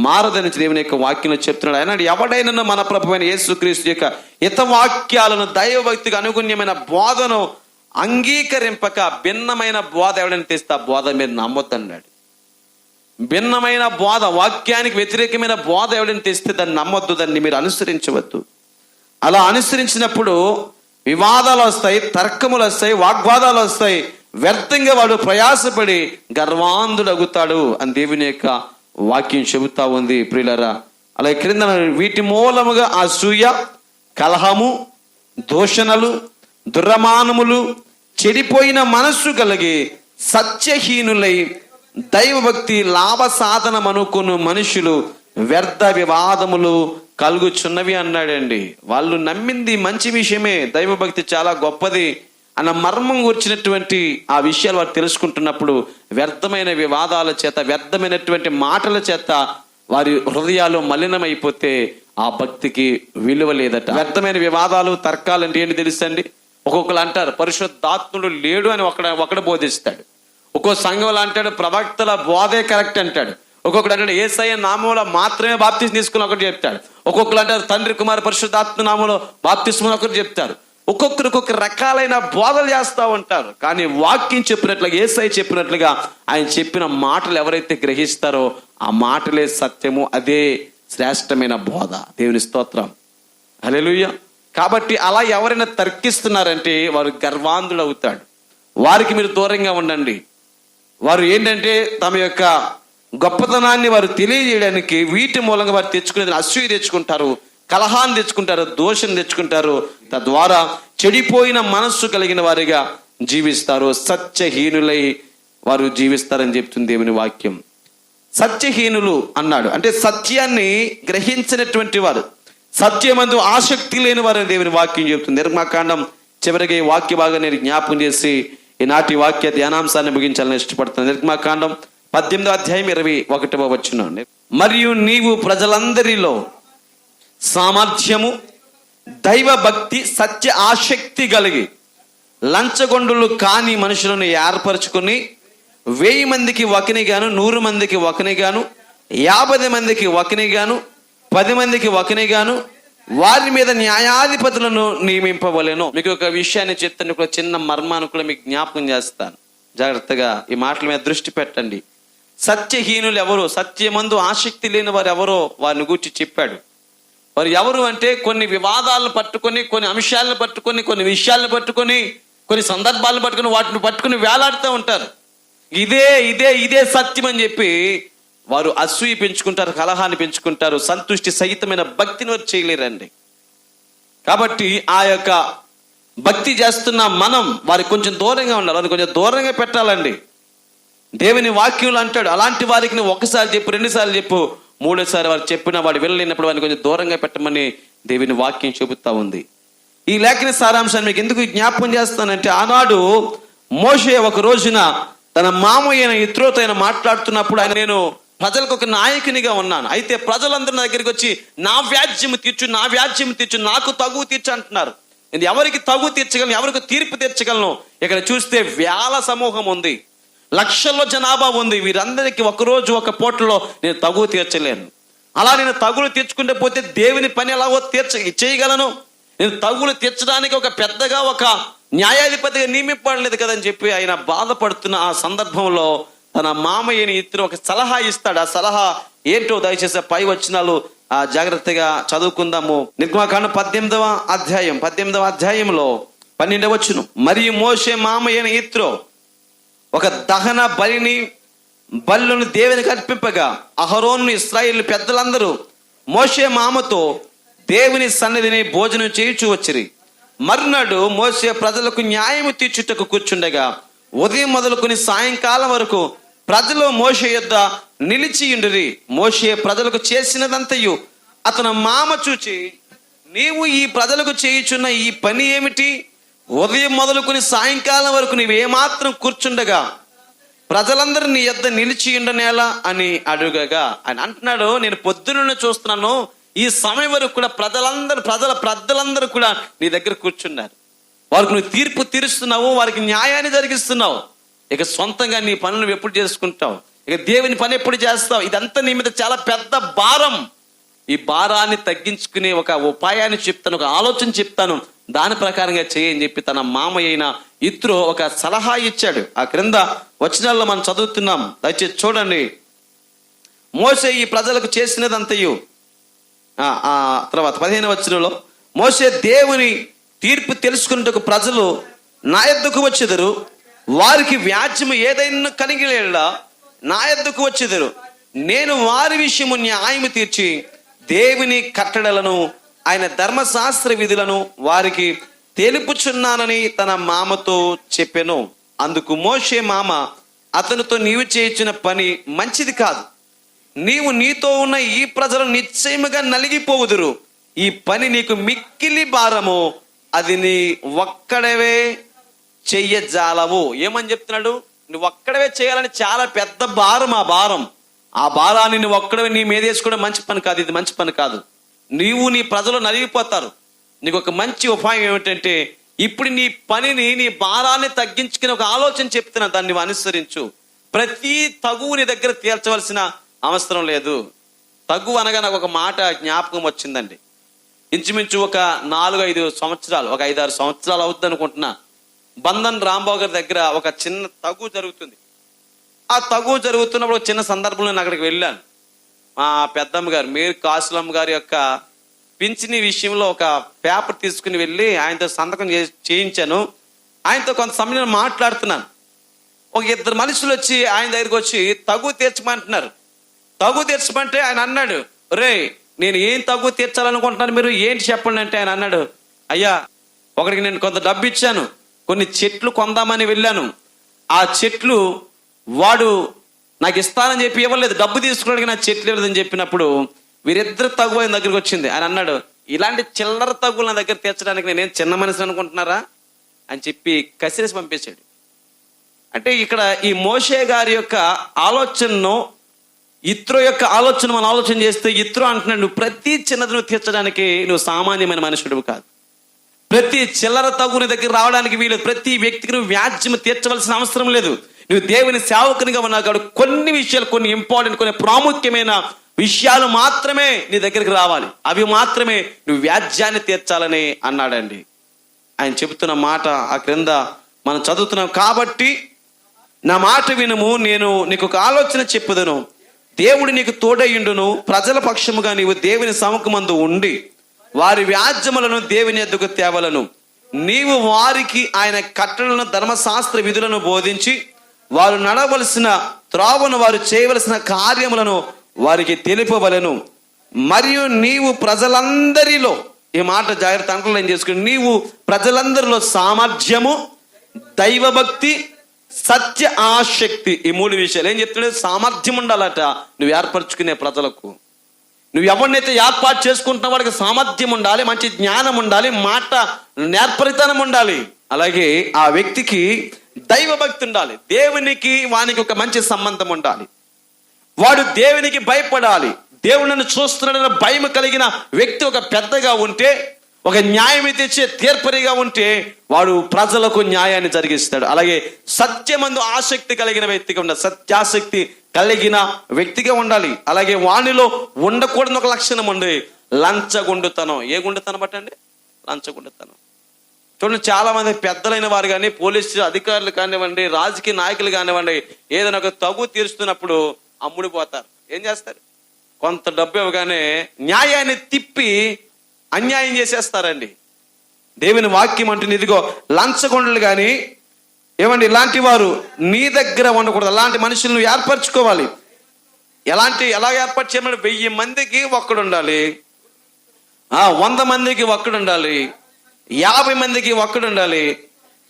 మారదని దేవుని యొక్క వాక్యంలో చెప్తున్నాడు. ఆయన ఎవడైనా మన ప్రభువైన యేసుక్రీస్తు యొక్క హితవాక్యాలను దైవభక్తికి అనుగుణ్యమైన బోధను అంగీకరింపక భిన్నమైన బోధ ఎవడైనా తెస్తే ఆ బోధ మీద నమ్మొద్దన్నాడు. భిన్నమైన బోధ, వాక్యానికి వ్యతిరేకమైన బోధ ఎవడైనా తెస్తే దాన్ని నమ్మొద్దు, దాన్ని మీరు అనుసరించవద్దు. అలా అనుసరించినప్పుడు వివాదాలు వస్తాయి, తర్కములు వస్తాయి, వాగ్వాదాలు వస్తాయి. వ్యర్థంగా వాడు ప్రయాసపడి గర్వాంధుడగుతాడు అని దేవుని యొక్క వాక్యం చెబుతా ఉంది. ప్రియులారా, అలాగే క్రింద వీటి మూలముగా అసూయ, కలహము, దూషణలు, దుర్మానములు, చెడిపోయిన మనస్సు కలిగి సత్యహీనులై దైవభక్తి లాభ సాధనం అనుకున్న మనుషులు వ్యర్థ వివాదములు కలుగుచున్నవి అన్నాడండి. వాళ్ళు నమ్మింది మంచి విషయమే, దైవభక్తి చాలా గొప్పది అన్న మర్మం గురించినటువంటి ఆ విషయాలు వారు తెలుసుకుంటున్నప్పుడు వ్యర్థమైన వివాదాల చేత, వ్యర్థమైనటువంటి మాటల చేత వారి హృదయాలు మలినమైపోతే ఆ భక్తికి విలువ లేదట. వ్యర్థమైన వివాదాలు, తర్కాలు అంటే ఏంటి తెలుసండి? ఒక్కొక్కరు అంటారు పరిశుద్ధాత్ముడు లేడు అని ఒకడు బోధిస్తాడు. ఒక్కో సంఘంలో అంటాడు ప్రవక్తల బోధే కరెక్ట్ అంటాడు. ఒక్కొక్కడు అంటాడు యేసయ్య నామంలో మాత్రమే బాప్తిస్మం తీసుకుని ఒకటి చెప్తాడు. ఒక్కొక్కరు అంటారు తండ్రి కుమార పరిశుద్ధాత్మ నామంలో బాప్తిస్మం ఒకటి చెప్తారు. ఒక్కొక్క రకాలైన బోధలు చేస్తూ ఉంటారు. కానీ వాక్యం చెప్పినట్లుగా, యేసయ్య చెప్పినట్లుగా ఆయన చెప్పిన మాటలు ఎవరైతే గ్రహిస్తారో ఆ మాటలే సత్యము, అదే శ్రేష్టమైన బోధ. దేవుని స్తోత్రం, హల్లెలూయా. కాబట్టి అలా ఎవరైనా తర్కిస్తున్నారంటే వారు గర్వాంధుడు అవుతాడు. వారికి మీరు దూరంగా ఉండండి. వారు ఏంటంటే తమ యొక్క గొప్పతనాన్ని వారు తెలియజేయడానికి వీటి మూలంగా వారు తెచ్చుకునేది అసూయ తెచ్చుకుంటారు, కలహాన్ని తెచ్చుకుంటారు, దోషం తెచ్చుకుంటారు. తద్వారా చెడిపోయిన మనస్సు కలిగిన వారిగా జీవిస్తారు, సత్యహీనులై వారు జీవిస్తారని చెప్తుంది దేవుని వాక్యం. సత్యహీనులు అన్నాడు అంటే సత్యాన్ని గ్రహించినటువంటి వారు, సత్యమందు ఆసక్తి లేని వారు దేవుని వాక్యం చెప్తుంది. నిర్మాకాండం చివరికి ఈ వాక్య భాగం నేను జ్ఞాపకం చేసి ఈనాటి వాక్య ధ్యానాంశాన్ని ముగించాలని ఇష్టపడుతున్నాను. నిర్మాకాండం 18వ అధ్యాయం 21వ వచనం. మరియు నీవు ప్రజలందరిలో సామర్థ్యము, దైవ భక్తి, సత్య ఆసక్తి కలిగి లంచగొండులు కాని మనుషులను ఏర్పరచుకుని 1000 మందికి ఒకనిగాను, 100 మందికి ఒకనిగాను, 50 మందికి ఒకనిగాను, 10 మందికి ఒకనిగాను వారి మీద న్యాయాధిపతులను నియమింపవలెను. మీకు ఒక విషయాన్ని చెప్తాను, ఒక చిన్న మర్మాన్ని కూడా మీకు జ్ఞాపకం చేస్తాను. జాగ్రత్తగా ఈ మాటల మీద దృష్టి పెట్టండి. సత్యహీనులు ఎవరు, సత్యమందు ఆసక్తి లేని వారు ఎవరో వారిని గురించి చెప్పాడు. వారు ఎవరు అంటే కొన్ని వివాదాలను పట్టుకొని, కొన్ని అంశాలను పట్టుకొని, కొన్ని విషయాలను పట్టుకొని, కొన్ని సందర్భాలను పట్టుకొని, వాటిని పట్టుకొని వేలాడుతూ ఉంటారు. ఇదే ఇదే ఇదే సత్యం అని చెప్పి వారు అసూయ పెంచుకుంటారు, కలహాన్ని పెంచుకుంటారు. సంతుష్టి సహితమైన భక్తిని వారు చేయలేరండి. కాబట్టి ఆ యొక్క భక్తి చేస్తున్న మనం వారికి కొంచెం దూరంగా ఉండాలి, వారిని కొంచెం దూరంగా పెట్టాలండి. దేవుని వాక్యంలో అంటాడు, అలాంటి వారికి నువ్వు ఒకసారి చెప్పు, రెండుసార్లు చెప్పు, మూడోసారి వారు చెప్పిన వాడు వెళ్ళలేనప్పుడు వారిని కొంచెం దూరంగా పెట్టమని దేవుని వాక్యం చెబుతా ఉంది. ఈ లేఖన సారాంశాన్ని మీకు ఎందుకు జ్ఞాపకం చేస్తానంటే, ఆనాడు మోషే ఒక రోజున తన మామయ్య యిత్రోతో ఆయన మాట్లాడుతున్నప్పుడు నేను ప్రజలకు ఒక నాయకునిగా ఉన్నాను, అయితే ప్రజలందరూ నా దగ్గరికి వచ్చి నా వ్యాజ్యము తీర్చు, నా వ్యాజ్యము తీర్చు, నాకు తగువ తీర్చు అంటున్నారు. నేను ఎవరికి తగువ తీర్చగలను, ఎవరికి తీర్పు తీర్చగలను? ఇక్కడ చూస్తే వేల సమూహం ఉంది, లక్షల్లో జనాభా ఉంది. వీరందరికీ ఒకరోజు ఒక పూటలో నేను తగువ తీర్చలేను. అలా నేను తగులు తీర్చుకుంటే పోతే దేవుని పని ఎలాగో చేయగలను? నేను తగులు తీర్చడానికి ఒక పెద్దగా ఒక న్యాయాధిపతిగా నియమింపడలేదు కదని చెప్పి ఆయన బాధపడుతున్న ఆ సందర్భంలో తన మామయ్యని ఇద్దరు ఒక సలహా ఇస్తాడు. ఆ సలహా ఏంటో దయచేసి పై వచనాలు జాగ్రత్తగా చదువుకుందాము. నిర్గమకాండం 18వ అధ్యాయంలో 12వ వచనం. మరియు మోషే మామయ్యని ఇత్రో ఒక దహన బలులను దేవునికి అర్పింపగా అహరోను ఇశ్రాయేలు పెద్దలందరూ మోషే మామతో దేవుని సన్నిధిని భోజనం చేయుచూ వచ్చిరి. మర్నాడు మోషే ప్రజలకు న్యాయము తీర్చుటకు కూర్చుండగా ఉదయం మొదలుకొని సాయంకాలం వరకు ప్రజలు మోషే యొద్ద నిలిచి ఉండిరి. మోషే ప్రజలకు చేసినదంతయు అతను మామ చూచి, నీవు ఈ ప్రజలకు చేయుచున్న ఈ పని ఏమిటి? ఉదయం మొదలుకొని సాయంకాలం వరకు నీవేమాత్రం కూర్చుండగా ప్రజలందరూ నీ యొద్ద నిలిచి ఉండనేలా అని అడుగగా ఆయన అంటున్నాడు, నేను పొద్దున్న చూస్తున్నాను, ఈ సమయం వరకు కూడా ప్రజలందరూ కూడా నీ దగ్గర కూర్చున్నారు. వారికి నువ్వు తీర్పు తీరుస్తున్నావు, వారికి న్యాయాన్ని జరిగిస్తున్నావు. ఇక సొంతంగా నీ పనులు నువ్వు ఎప్పుడు చేసుకుంటావు? ఇక దేవుని పని ఎప్పుడు చేస్తావు? ఇదంతా నీ మీద చాలా పెద్ద భారం. ఈ భారాన్ని తగ్గించుకునే ఒక ఉపాయాన్ని చెప్తాను, ఒక ఆలోచన చెప్తాను, దాని ప్రకారంగా చేయని చెప్పి తన మామయ్య అయిన ఇత్రో ఒక సలహా ఇచ్చాడు. ఆ క్రింద వచనాల్లో మనం చదువుతున్నాం, దయచేసి చూడండి. మోషే ఈ ప్రజలకు చేసినదంతయు, తర్వాత 15వ వచనంలో, మోషే దేవుని తీర్పు తెలుసుకున్నట్టుకు ప్రజలు నా యొద్దకు వచ్చెదరు, వారికి వ్యాజ్యము ఏదైనా కలిగిలేలా నా యొద్దకు వచ్చెదరు, నేను వారి విషయము న్యాయము తీర్చి దేవుని కట్టడలను ఆయన ధర్మశాస్త్ర విధులను వారికి తెలుపుచున్నానని తన మామతో చెప్పెను. అందుకు మోషే మామ అతనితో, నీవు చేయించిన పని మంచిది కాదు, నీవు నీతో ఉన్న ఈ ప్రజలు నిశ్చయముగా నలిగిపోవుదురు, ఈ పని నీకు మిక్కిలి భారము, అది నీ ఒక్కడవే చెయ్యజాలవు. ఏమని చెప్తున్నాడు? నువ్వు ఒక్కడవే చేయాలని చాలా పెద్ద భారం. ఆ భారాన్ని నువ్వు ఒక్కడవే నీ మీద వేసుకోవడం మంచి పని కాదు, ఇది మంచి పని కాదు. నీవు నీ ప్రజలు నలిగిపోతారు. నీకు ఒక మంచి ఉపాయం ఏమిటంటే, ఇప్పుడు నీ పనిని, నీ భారాన్ని తగ్గించుకుని ఒక ఆలోచన చెప్తున్నా, దాన్ని నువ్వు అనుసరించు. ప్రతి తగువు నీ దగ్గర తీర్చవలసిన అవసరం లేదు. తగువు అనగా నాకు ఒక మాట జ్ఞాపకం వచ్చిందండి. ఇంచుమించు ఒక 4-5 సంవత్సరాలు, ఒక 5-6 సంవత్సరాలు అవుతుంది అనుకుంటున్నా. బంధన్ రాంబాబు గారి దగ్గర ఒక చిన్న తగువు జరుగుతుంది. ఆ తగువు జరుగుతున్నప్పుడు చిన్న సందర్భంలో నేను అక్కడికి వెళ్ళాను. మా పెద్దమ్మ గారు మేరు కాసులమ్మ గారి యొక్క పింఛని విషయంలో ఒక పేపర్ తీసుకుని వెళ్ళి ఆయనతో సంతకం చేయించాను. ఆయనతో కొంత సమయం మాట్లాడుతున్నాను. ఒక 2 మనుషులు వచ్చి ఆయన దగ్గరికి వచ్చి తగువ తీర్చమంటున్నారు. తగువ తీర్చమంటే ఆయన అన్నాడు, రే నేను ఏం తగువ తీర్చాలనుకుంటున్నాను, మీరు ఏంటి చెప్పండి అంటే ఆయన అన్నాడు, అయ్యా ఒకడికి నేను కొంత డబ్బు ఇచ్చాను, కొన్ని చెట్లు కొందామని వెళ్ళాను, ఆ చెట్లు వాడు నాకు ఇస్తానని చెప్పి ఇవ్వలేదు, డబ్బు తీసుకున్నాడు, నా చెట్లు ఇవ్వలేదని చెప్పినప్పుడు వీరిద్దరు తగువ ఆయన దగ్గరికి వచ్చింది. ఆయన అన్నాడు, ఇలాంటి చిల్లర తగులు నా దగ్గర తీర్చడానికి నేనేం చిన్న మనిషిని అనుకుంటున్నారా అని చెప్పి కసిరేసి పంపించాడు. అంటే ఇక్కడ ఈ మోషే గారి యొక్క ఆలోచనను, ఇత్రో యొక్క ఆలోచన మనం ఆలోచన చేస్తే, ఇత్రో అంటున్నాడు, నువ్వు ప్రతి చిన్నది నువ్వు తీర్చడానికి నువ్వు సామాన్యమైన మనుషుడు కాదు. ప్రతి చిల్లర తగుని దగ్గర రావడానికి వీలేదు. ప్రతి వ్యక్తికి నువ్వు వ్యాజ్యం తీర్చవలసిన అవసరం లేదు. నువ్వు దేవుని సేవకునిగా ఉన్నావు కాబట్టి కొన్ని విషయాలు, కొన్ని ఇంపార్టెంట్, కొన్ని ప్రాముఖ్యమైన విషయాలు మాత్రమే నీ దగ్గరికి రావాలి. అవి మాత్రమే నువ్వు వ్యాజ్యాన్ని తీర్చాలని అన్నాడండి. ఆయన చెబుతున్న మాట ఆ క్రింద మనం చదువుతున్నాం. కాబట్టి నా మాట వినుము, నేను నీకు ఒక ఆలోచన చెప్పుదును. దేవుడు నీకు తోడయ్యుండును. ప్రజల పక్షముగా నీవు దేవుని సముఖమందు ఉండి వారి వ్యాజ్యములను దేవుని ఎద్దుకు తేవలను. నీవు వారికి ఆయన కట్టడలను ధర్మశాస్త్ర విధులను బోధించి వారు నడవలసిన త్రోవను వారు చేయవలసిన కార్యములను వారికి తెలుపవలను. మరియు నీవు ప్రజలందరిలో, ఈ మాట జాగ్రత్త అంటర్లైన్ చేసుకుని, నీవు ప్రజలందరిలో సామర్థ్యము, దైవభక్తి, సత్య ఆసక్తి, ఈ 3 విషయాలు ఏం చెప్తున్నాడు? సామర్థ్యం ఉండాలట నువ్వు ఏర్పరచుకునే ప్రజలకు. నువ్వు ఎవరినైతే ఏర్పాటు చేసుకుంటున్న వాడికి సామర్థ్యం ఉండాలి, మంచి జ్ఞానం ఉండాలి, మాట నేర్పరితనం ఉండాలి. అలాగే ఆ వ్యక్తికి దైవభక్తి ఉండాలి. దేవునికి వానికి ఒక మంచి సంబంధం ఉండాలి. వాడు దేవునికి భయపడాలి. దేవుడిని చూస్తున్నాడన్న భయం కలిగిన వ్యక్తి ఒక పెద్దగా ఉంటే, ఒక న్యాయం తెచ్చే తీర్పరిగా ఉంటే వాడు ప్రజలకు న్యాయాన్ని జరిగిస్తాడు. అలాగే సత్యమందు ఆసక్తి కలిగిన వ్యక్తిగా ఉండాలి. సత్యాసక్తి కలిగిన వ్యక్తిగా ఉండాలి. అలాగే వానిలో ఉండకూడని ఒక లక్షణం ఉంది, లంచగొండుతనం. ఏ గుండుతనం బట్టండి? లంచగొండుతనం. చూడండి, చాలా మంది పెద్దలైన వారు కానీ, పోలీసు అధికారులు కానివ్వండి, రాజకీయ నాయకులు కానివ్వండి, ఏదైనా ఒక తగు తీరుస్తున్నప్పుడు అమ్ముడిపోతారు. ఏం చేస్తారు? కొంత డబ్బు ఇవ్వగానే న్యాయాన్ని తిప్పి అన్యాయం చేసేస్తారండి. దేవుని వాక్యం అంటుంది, ఇదిగో లంచగొండలు కానీ ఏమండి, ఇలాంటి వారు నీ దగ్గర ఉండకూడదు. అలాంటి మనుషులు నువ్వు ఏర్పరచుకోవాలి. ఎలా ఏర్పాటు చేయమని? 1000 మందికి ఒక్కడు ఉండాలి, 100 మందికి ఒక్కడు ఉండాలి, 50 మందికి ఒక్కడు ఉండాలి,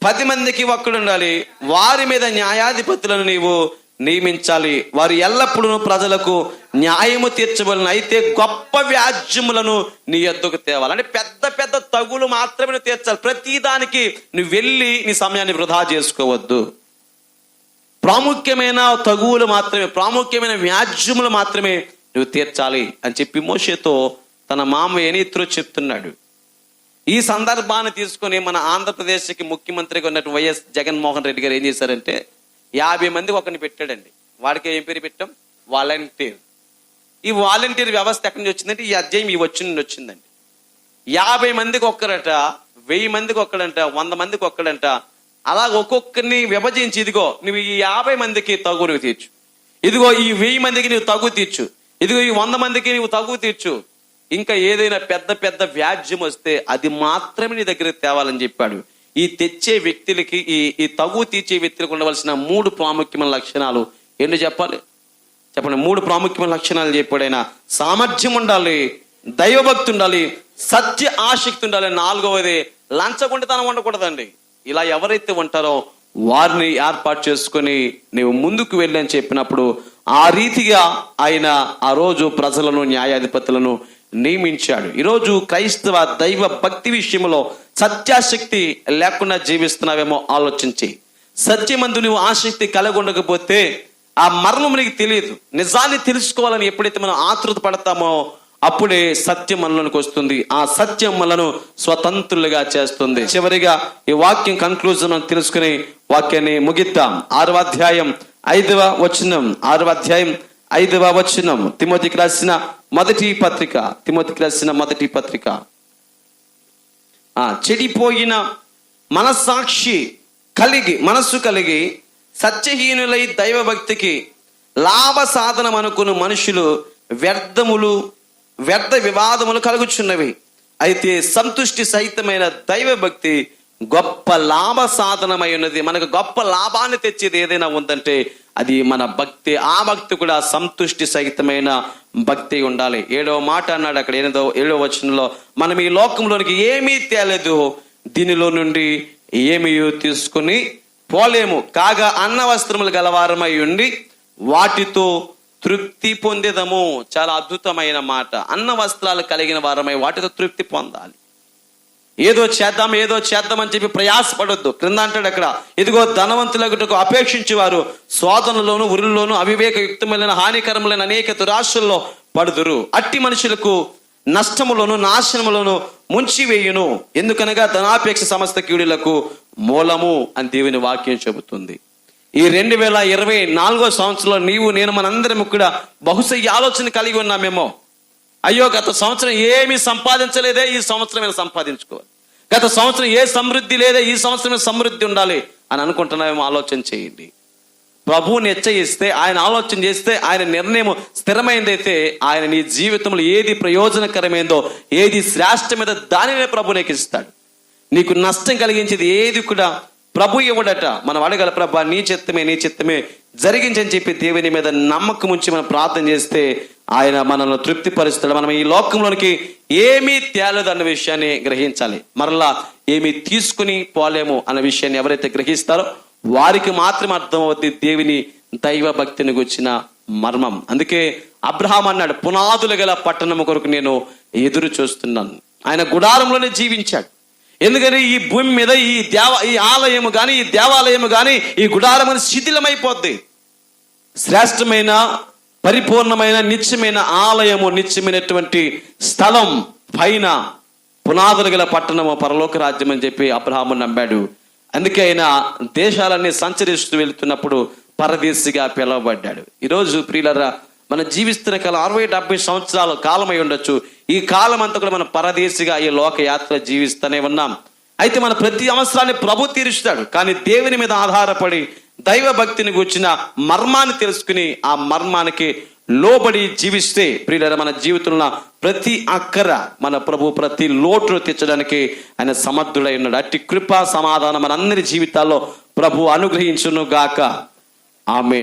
10 మందికి ఒక్కడు ఉండాలి. వారి మీద న్యాయాధిపతులను నీవు నియమించాలి. వారు ఎల్లప్పుడూ ప్రజలకు న్యాయము తీర్చవలను. అయితే గొప్ప వ్యాజ్యములను నీ యొద్దకు తేవాలి. అంటే పెద్ద పెద్ద తగులు మాత్రమే నువ్వు తీర్చాలి. ప్రతిదానికి నువ్వు వెళ్ళి నీ సమయాన్ని వృధా చేసుకోవద్దు. ప్రాముఖ్యమైన తగువులు మాత్రమే, ప్రాముఖ్యమైన వ్యాజ్యములు మాత్రమే నువ్వు తీర్చాలి అని చెప్పి మోషేతో తన మామయ్యని ఇతరు చెప్తున్నాడు. ఈ సందర్భాన్ని తీసుకొని మన ఆంధ్రప్రదేశ్కి ముఖ్యమంత్రిగా ఉన్నట్టు వైఎస్ జగన్మోహన్ రెడ్డి గారు ఏం చేశారంటే, 50 మందికి ఒకరిని పెట్టాడండి. వాడికి ఏం పేరు పెట్టాం? వాలంటీర్. ఈ వాలంటీర్ వ్యవస్థ ఎక్కడి నుంచి వచ్చిందంటే ఈ అధ్యాయం ఈ నుండి వచ్చిందండి. 50 మందికి ఒక్కరట, 1000 మందికి ఒక్కడంట, 100 మందికి ఒక్కడంట. అలా ఒక్కొక్కరిని విభజించి, ఇదిగో నువ్వు ఈ 50 మందికి తగు నువ్వు తీర్చు, ఇదిగో ఈ 1000 మందికి నువ్వు తగు తీర్చు, ఇదిగో ఈ 100 మందికి నువ్వు తగు తీర్చు. ఇంకా ఏదైనా పెద్ద పెద్ద వ్యాజ్యం వస్తే అది మాత్రమే నీ దగ్గరికి తేవాలని చెప్పాడు. ఈ తెచ్చే వ్యక్తులకి, ఈ తగు తీర్చే వ్యక్తులకు ఉండవలసిన 3 ప్రాముఖ్యమైన లక్షణాలు ఏంటో చెప్పాలి? చెప్పండి. 3 ప్రాముఖ్యమైన లక్షణాలు చెప్పాడైనా. సామర్థ్యం ఉండాలి, దైవభక్తి ఉండాలి, సత్య ఆసక్తి ఉండాలి. 4వది లంచగొండితనం ఉండకూడదండి. ఇలా ఎవరైతే ఉంటారో వారిని ఏర్పాటు చేసుకొని నీవు ముందుకు వెళ్ళి అని చెప్పినప్పుడు ఆ రీతిగా ఆయన ఆ రోజు ప్రజలను, న్యాయాధిపతులను నియమించాడు. ఈరోజు క్రైస్తవ దైవ భక్తి విషయంలో సత్యాసక్తి లేకుండా జీవిస్తున్నావేమో ఆలోచించి. సత్యమందు నువ్వు ఆసక్తి కలగొండకపోతే ఆ మరణం నీకు తెలియదు. నిజాన్ని తెలుసుకోవాలని ఎప్పుడైతే మనం ఆతృత పడతామో అప్పుడే సత్యం మనలోనికి వస్తుంది. ఆ సత్యం మనను స్వతంత్రులుగా చేస్తుంది. చివరిగా ఈ వాక్యం కన్క్లూజన్ తెలుసుకుని వాక్యాన్ని ముగిద్దాం. 6వ అధ్యాయం 5వ వచనం. 6వ అధ్యాయం 5వ వచనం. తిమోతికి రాసిన మొదటి పత్రిక. చెడిపోయిన మనస్సు కలిగి సత్యహీనులై దైవభక్తికి లాభ సాధనం అనుకుని మనుషులు వ్యర్థ వివాదములు కలుగుచున్నవి. అయితే సంతుష్టి సహితమైన దైవభక్తి గొప్ప లాభ సాధనమై ఉన్నది. మనకు గొప్ప లాభాన్ని తెచ్చేది ఏదైనా ఉందంటే అది మన భక్తి. ఆ భక్తి కూడా సంతుష్టి సహితమైన భక్తి ఉండాలి. 7వ మాట అన్నాడు అక్కడ, 7వ వచనంలో, మనం ఈ లోకంలోనికి ఏమీ తేలేదు, దీనిలో నుండి ఏమీ తీసుకుని పోలేము. కాగా అన్న వస్త్రములు గలవారమై ఉండి వాటితో తృప్తి పొందేదము. చాలా అద్భుతమైన మాట. అన్న వస్త్రాలు కలిగిన వారమై వాటితో తృప్తి పొందాలి. ఏదో చేద్దాం అని చెప్పి ప్రయాసపడొద్దు. క్రింద అంటాడు అక్కడ, ఇదిగో ధనవంతులకు అపేక్షించేవారు శోధనలోను ఉరుల్లోను అవివేకయుక్తమైన హానికరములైన అనేక దురాశల్లో పడుదురు. అట్టి మనుషులకు నష్టములోను నాశనములోను ముంచివేయును. ఎందుకనగా ధనాపేక్ష సమస్త కీడులకు మూలము అని దేవుని వాక్యం చెబుతుంది. ఈ 2024వ సంవత్సరంలో నీవు నేను మనందరం కూడా బహుశా ఈ ఆలోచన కలిగి ఉన్నామేమో, అయ్యో గత సంవత్సరం ఏమీ సంపాదించలేదే, ఈ సంవత్సరం సంపాదించుకోవాలి. గత సంవత్సరం ఏ సమృద్ధి లేదే, ఈ సంవత్సరం సమృద్ధి ఉండాలి అని అనుకుంటున్నామేమో. ఆలోచన చేయండి. ప్రభువు నిశ్చయిస్తే, ఆయన ఆలోచన చేస్తే, ఆయన నిర్ణయం స్థిరమైందైతే, ఆయన నీ జీవితంలో ఏది ప్రయోజనకరమైందో, ఏది శ్రేష్టమైందో దానినే ప్రభు నీకు ఇస్తాడు. నీకు నష్టం కలిగించేది ఏది కూడా ప్రభు ఇవ్వడట. మనం అడగల, ప్రభా నీ చిత్తమే జరిగించని చెప్పి దేవుని మీద నమ్మకం ఉంచి మనం ప్రార్థన చేస్తే ఆయన మనల్ని తృప్తిపరుస్తాడు. మనం ఈ లోకంలోనికి ఏమీ తేలదు అన్న విషయాన్ని గ్రహించాలి. మరలా ఏమీ తీసుకుని పోలేము అన్న విషయాన్ని ఎవరైతే గ్రహిస్తారో వారికి మాత్రమే అర్థమవుతుంది దేవుని దైవ భక్తిని గుర్చిన మర్మం. అందుకే అబ్రహాం అన్నాడు, పునాదులు గల పట్టణం కొరకు నేను ఎదురు చూస్తున్నాను. ఆయన గుడారంలోనే జీవించాడు. ఎందుకని ఈ భూమి మీద ఈ ఆలయము కానీ, ఈ దేవాలయము కానీ, ఈ గుడారం శిథిలమైపోద్ది. శ్రేష్టమైన, పరిపూర్ణమైన, నిత్యమైన ఆలయము, నిత్యమైనటువంటి స్థలం పైన పునాదులు గల పట్టణము పరలోక రాజ్యం అని చెప్పి అబ్రహాము నమ్మాడు. అందుకే ఆయన దేశాలన్నీ సంచరిస్తూ వెళ్తున్నప్పుడు పరదేశిగా పిలువబడ్డాడు. ఈరోజు ప్రియులరా, మనం జీవిస్తున్న కాలం 60-70 సంవత్సరాల కాలం అయి ఉండొచ్చు. ఈ కాలం అంతా కూడా మనం పరదేశిగా ఈ లోక యాత్ర జీవిస్తూనే ఉన్నాం. అయితే మన ప్రతి అవసరాన్ని ప్రభు తీరుస్తాడు. కానీ దేవుని మీద ఆధారపడి దైవ భక్తిని కూర్చిన మర్మాన్ని తెలుసుకుని ఆ మర్మానికి లోబడి జీవిస్తే ప్రియులారా, మన జీవితంలో ప్రతి అక్కర మన ప్రభు ప్రతి లోటును తీర్చడానికి ఆయన సమర్థుడై ఉన్నాడు. అట్టి కృపా సమాధానం మనందరి జీవితాల్లో ప్రభు అనుగ్రహించును గాక. ఆమేన్.